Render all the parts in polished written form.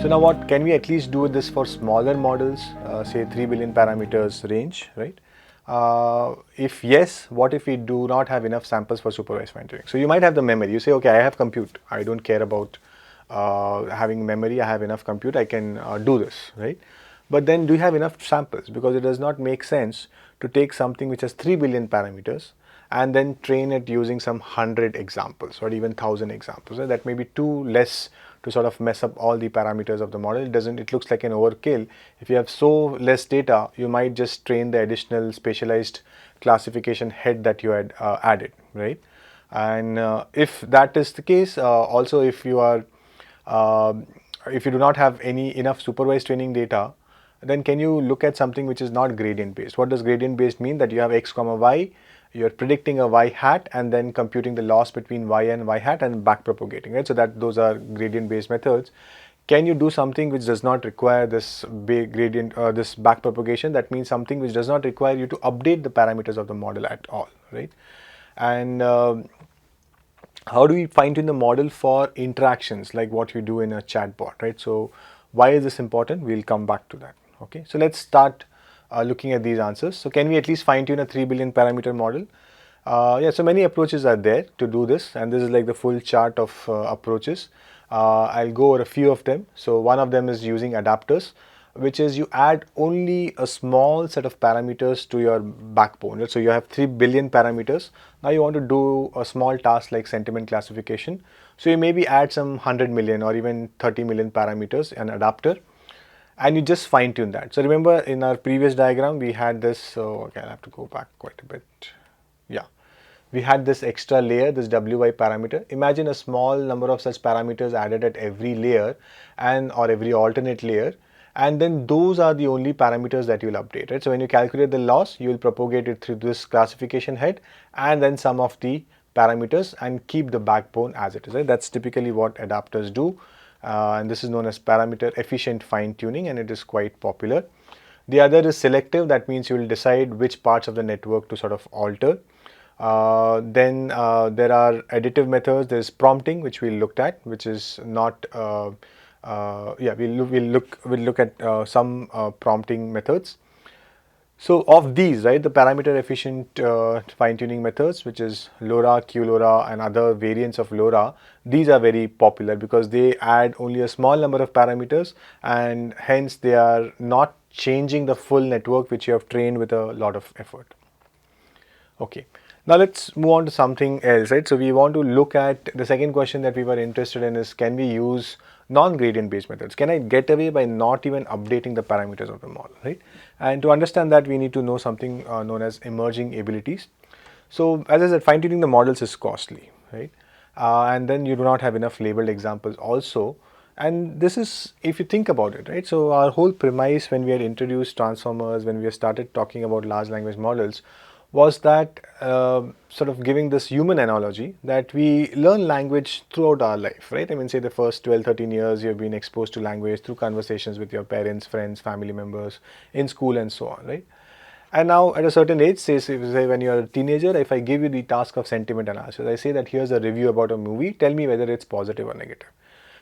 So now what can we at least do this for smaller models, say 3 billion parameters range, right? If yes, what if we do not have enough samples for supervised fine tuning? So you might have the memory. You say, okay, I have compute. I don't care about having memory. I have enough compute. I can do this, right? But then do you have enough samples? Because it does not make sense to take something which has 3 billion parameters and then train it using some 100 examples or even 1000 examples. Right? That may be too less to sort of mess up all the parameters of the model. It looks like an overkill. If you have so less data, you might just train the additional specialized classification head that you had added, right? And if that is the case, also if you are if you do not have enough supervised training data, then can you look at something which is not gradient based? What does gradient based mean? That you have x comma y, you're predicting a y hat and then computing the loss between y and y hat and back propagating, right? So that those are gradient based methods. Can you do something which does not require this big gradient, this back propagation? That means something which does not require you to update the parameters of the model at all, right? And how do we fine tune the model for interactions like what you do in a chatbot, right? So why is this important? We'll come back to that. Okay, so let's start looking at these answers. So can we at least fine tune a 3 billion parameter model? Yeah, so many approaches are there to do this, and this is like the full chart of approaches. I'll go over a few of them. So one of them is using adapters, which is you add only a small set of parameters to your backbone. Right? So you have 3 billion parameters. Now you want to do a small task like sentiment classification. So you maybe add some 100 million or even 30 million parameters, an adapter, and you just fine tune that. So remember in our previous diagram, we had this, so okay, I'll have to go back quite a bit. Yeah. We had this extra layer, this wy parameter. Imagine a small number of such parameters added at every layer or every alternate layer. And then those are the only parameters that you will update, right? So when you calculate the loss, you will propagate it through this classification head and then some of the parameters and keep the backbone as it is, right? That's typically what adapters do. And this is known as parameter efficient fine tuning, and it is quite popular. The other is selective. That means you will decide which parts of the network to sort of alter. Then there are additive methods. There's prompting, which we looked at, which is not yeah, we'll look at some prompting methods. So of these, right, the parameter efficient fine tuning methods, which is LoRa, QLoRa and other variants of LoRa, these are very popular because they add only a small number of parameters and hence they are not changing the full network which you have trained with a lot of effort. Okay. Now let's move on to something else, right? So we want to look at the second question that we were interested in is, can we use non-gradient based methods? Can I get away by not even updating the parameters of the model, right? And to understand that, we need to know something known as emerging abilities. So as I said, fine tuning the models is costly, right? And then you do not have enough labeled examples also. And this is, if you think about it, right? So our whole premise when we had introduced transformers, when we started talking about large language models, was that sort of giving this human analogy that we learn language throughout our life, right? I mean, say the first 12, 13 years you've been exposed to language through conversations with your parents, friends, family members, in school and so on, right? And now at a certain age, say when you're a teenager, if I give you the task of sentiment analysis, I say that here's a review about a movie, tell me whether it's positive or negative.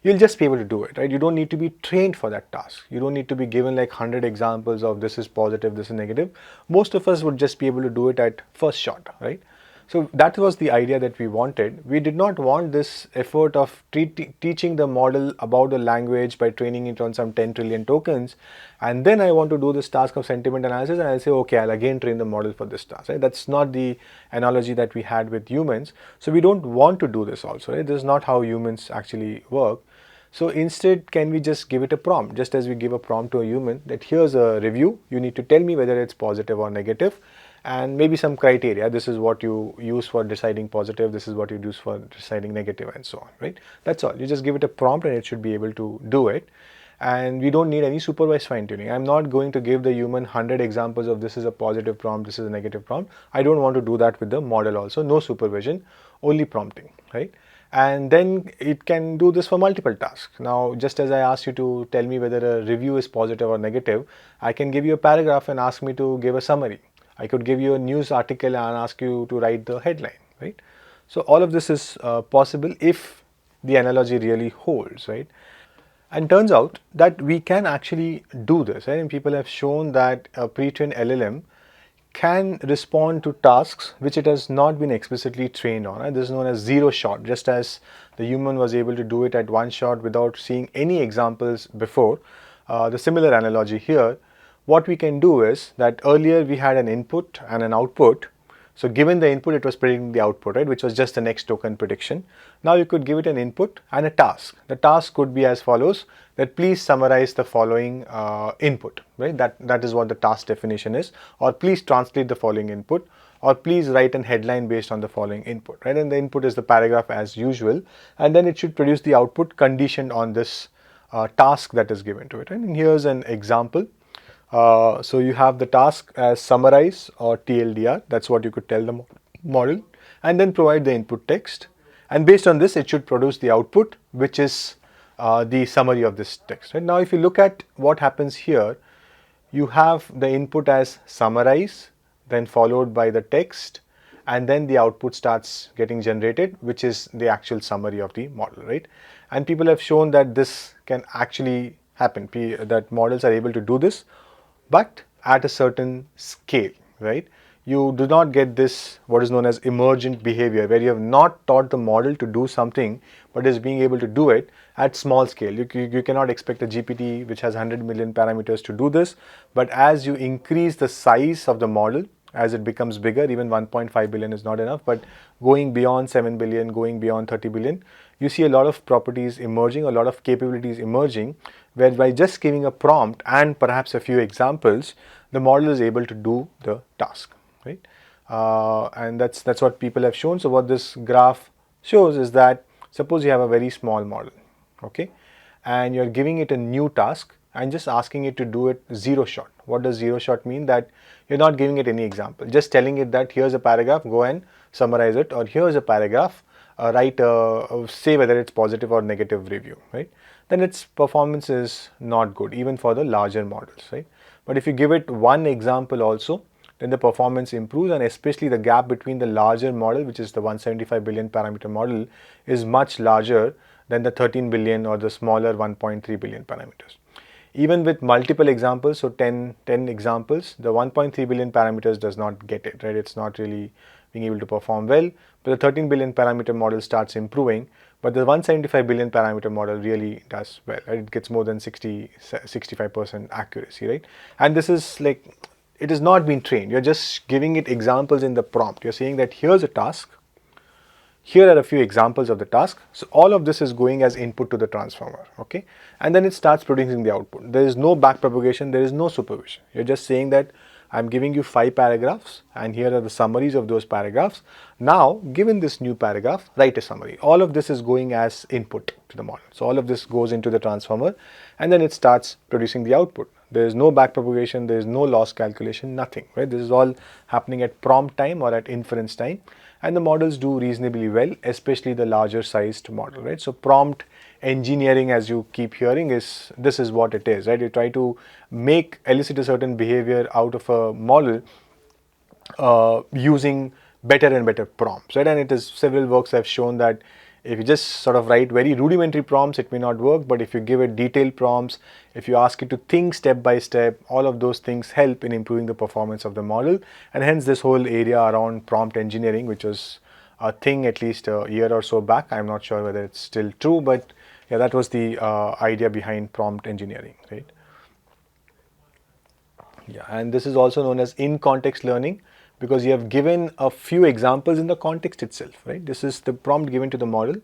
You'll just be able to do it, right? You don't need to be trained for that task. You don't need to be given like 100 examples of this is positive, this is negative. Most of us would just be able to do it at first shot, right? So that was the idea that we wanted. We did not want this effort of teaching the model about the language by training it on some 10 trillion tokens. And then I want to do this task of sentiment analysis and I'll say, okay, I'll again train the model for this task. Right? That's not the analogy that we had with humans. So we don't want to do this also. Right? This is not how humans actually work. So instead, can we just give it a prompt, just as we give a prompt to a human that here's a review, you need to tell me whether it's positive or negative, and maybe some criteria. This is what you use for deciding positive, this is what you use for deciding negative, and so on, right? That's all. You just give it a prompt and it should be able to do it. And we don't need any supervised fine tuning. I'm not going to give the human 100 examples of this is a positive prompt, this is a negative prompt. I don't want to do that with the model also. No supervision, only prompting, right? And then it can do this for multiple tasks. Now, just as I asked you to tell me whether a review is positive or negative, I can give you a paragraph and ask me to give a summary. I could give you a news article and ask you to write the headline, right? So all of this is possible if the analogy really holds, right? And turns out that we can actually do this, right? And people have shown that a pre-trained LLM can respond to tasks which it has not been explicitly trained on. Right? This is known as zero shot, just as the human was able to do it at one shot without seeing any examples before. The similar analogy here, what we can do is that earlier we had an input and an output. So given the input, it was predicting the output, right, which was just the next token prediction. Now you could give it an input and a task. The task could be as follows, that please summarize the following input, right? That is what the task definition is, or please translate the following input, or please write an headline based on the following input, right? And the input is the paragraph as usual, and then it should produce the output conditioned on this task that is given to it. Right? And here's an example. So you have the task as summarize or TLDR, that's what you could tell the model, and then provide the input text, and based on this it should produce the output, which is the summary of this text. Right? Now if you look at what happens here, you have the input as summarize, then followed by the text, and then the output starts getting generated, which is the actual summary of the model, right? And people have shown that this can actually happen, that models are able to do this, but at a certain scale, right? You do not get this, what is known as emergent behavior, where you have not taught the model to do something, but is being able to do it at small scale. You cannot expect a GPT which has 100 million parameters to do this, but as you increase the size of the model, as it becomes bigger, even 1.5 billion is not enough, but going beyond 7 billion, going beyond 30 billion, you see a lot of properties emerging, a lot of capabilities emerging, where by just giving a prompt and perhaps a few examples, the model is able to do the task, right? And that's what people have shown. So what this graph shows is that suppose you have a very small model, okay, and you're giving it a new task and just asking it to do it zero shot. What does zero shot mean? That you're not giving it any example, just telling it that here's a paragraph, go and summarize it, or here's a paragraph, say whether it's positive or negative review, right? Then its performance is not good, even for the larger models, right? But if you give it one example also, then the performance improves, and especially the gap between the larger model, which is the 175 billion parameter model, is much larger than the 13 billion or the smaller 1.3 billion parameters. Even with multiple examples, so 10 examples, the 1.3 billion parameters does not get it, right? It's not really being able to perform well, but the 13 billion parameter model starts improving, but the 175 billion parameter model really does well, right? It gets more than 65% accuracy, right? And this is like, it has not been trained. You're just giving it examples in the prompt. You're saying that here's a task, here are a few examples of the task. So all of this is going as input to the transformer, okay? And then it starts producing the output. There is no backpropagation, there is no supervision. You're just saying that I'm giving you 5 paragraphs and here are the summaries of those paragraphs. Now, given this new paragraph, write a summary. All of this is going as input to the model. So all of this goes into the transformer and then it starts producing the output. There is no backpropagation, there is no loss calculation, nothing, right? This is all happening at prompt time or at inference time. And the models do reasonably well, especially the larger sized model, right? So prompt engineering, as you keep hearing, this is what it is, right? You try to elicit a certain behavior out of a model using better and better prompts, right? And several works have shown that if you just sort of write very rudimentary prompts, it may not work, but if you give it detailed prompts, if you ask it to think step by step, all of those things help in improving the performance of the model. And hence this whole area around prompt engineering, which was a thing at least a year or so back. I'm not sure whether it's still true, but yeah, that was the idea behind prompt engineering, right? Yeah, and this is also known as in-context learning, because you have given a few examples in the context itself, right? This is the prompt given to the model.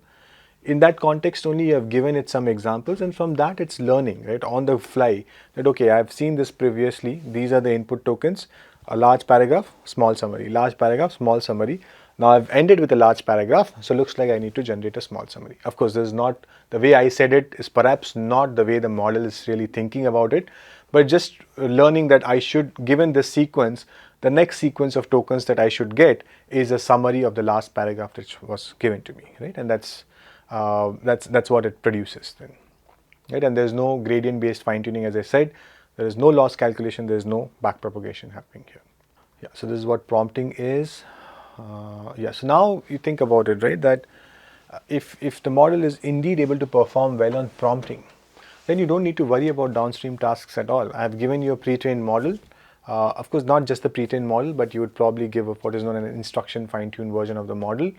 In that context only, you have given it some examples, and from that it's learning, right, on the fly, that okay, I've seen this previously, these are the input tokens, a large paragraph, small summary, large paragraph, small summary. Now I've ended with a large paragraph, so looks like I need to generate a small summary. Of course, this is not, the way I said it is perhaps not the way the model is really thinking about it, but just learning that I should, given this sequence, the next sequence of tokens that I should get is a summary of the last paragraph which was given to me, right? And that's what it produces then, right? And there's no gradient based fine tuning, as I said. There is no loss calculation, there is no backpropagation happening here. Yeah, so this is what prompting is. Yeah, so now you think about it, right, that if the model is indeed able to perform well on prompting, then you don't need to worry about downstream tasks at all. I've given you a pre-trained model. Of course, not just the pre-trained model, but you would probably give what is known as an instruction fine-tuned version of the model.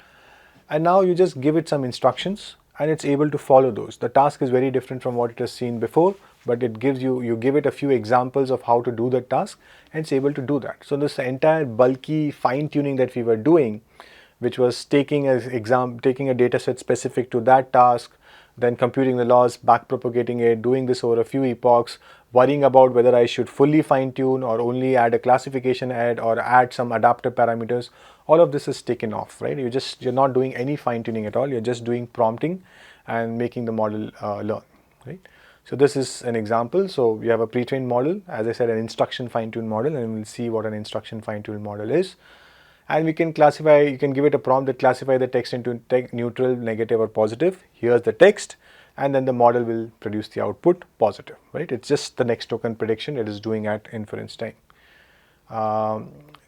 And now you just give it some instructions and it's able to follow those. The task is very different from what it has seen before, but it gives you give it a few examples of how to do the task and it's able to do that. So this entire bulky fine-tuning that we were doing, which was taking a data set specific to that task, then computing the loss, back propagating it, doing this over a few epochs, worrying about whether I should fully fine tune or only add a classification add or add some adaptive parameters. All of this is taken off, right? You're not doing any fine tuning at all. You're just doing prompting and making the model learn, right? So this is an example. So we have a pre-trained model, as I said, an instruction fine-tuned model, and we'll see what an instruction fine-tuned model is. And we can classify, you can give it a prompt that classify the text into neutral, negative or positive. Here's the text, and then the model will produce the output positive, right? It's just the next token prediction it is doing at inference time.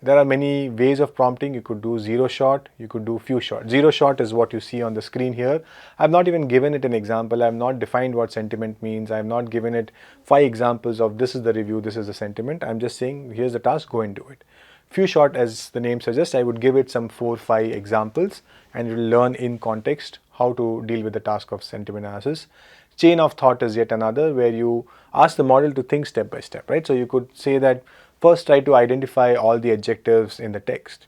There are many ways of prompting. You could do zero shot, you could do few shot. Zero shot is what you see on the screen here. I've not even given it an example. I've not defined what sentiment means. I've not given it 5 examples of this is the review, this is the sentiment. I'm just saying here's the task, go and do it. Few shot, as the name suggests, I would give it some 4-5 examples and it will learn in context how to deal with the task of sentiment analysis. Chain of thought is yet another where you ask the model to think step by step, right? So you could say that first try to identify all the adjectives in the text.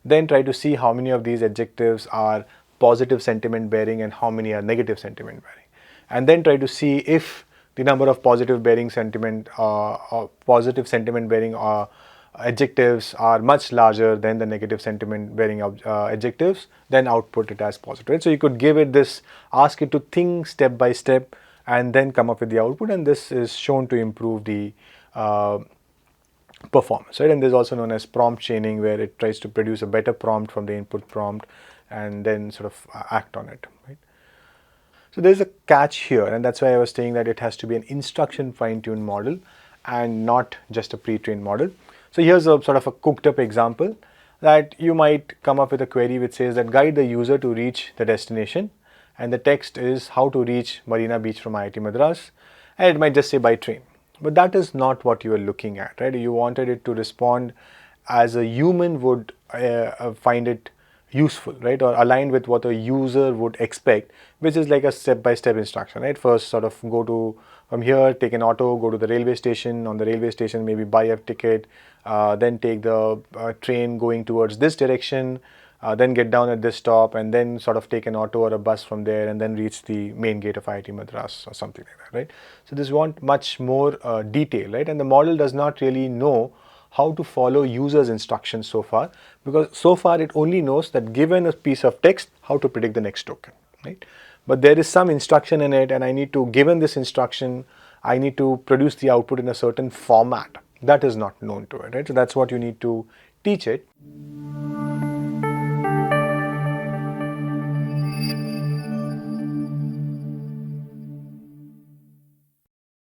Then try to see how many of these adjectives are positive sentiment bearing and how many are negative sentiment bearing. And then try to see if the number of positive sentiment bearing adjectives are much larger than the negative sentiment bearing adjectives, then output it as positive. Right? So you could give it this, ask it to think step by step and then come up with the output, and this is shown to improve the performance, right? And this is also known as prompt chaining, where it tries to produce a better prompt from the input prompt and then sort of act on it, right? So there's a catch here, and that's why I was saying that it has to be an instruction fine-tuned model and not just a pre-trained model. So here's a sort of a cooked up example that you might come up with a query which says that guide the user to reach the destination, and the text is how to reach Marina Beach from IIT Madras, and it might just say by train. But that is not what you are looking at, right? You wanted it to respond as a human would find it useful, right? Or aligned with what a user would expect, which is like a step-by-step instruction, right? First sort of go to, from here, take an auto, go to the railway station. On the railway station, maybe buy a ticket, then take the train going towards this direction, then get down at this stop, and then sort of take an auto or a bus from there, and then reach the main gate of IIT Madras or something like that, right? So this want much more detail, right? And the model does not really know how to follow users' instructions so far, because so far it only knows that given a piece of text, how to predict the next token, right? But there is some instruction in it, and I need to, given this instruction, I need to produce the output in a certain format. That is not known to it, right? So that's what you need to teach it.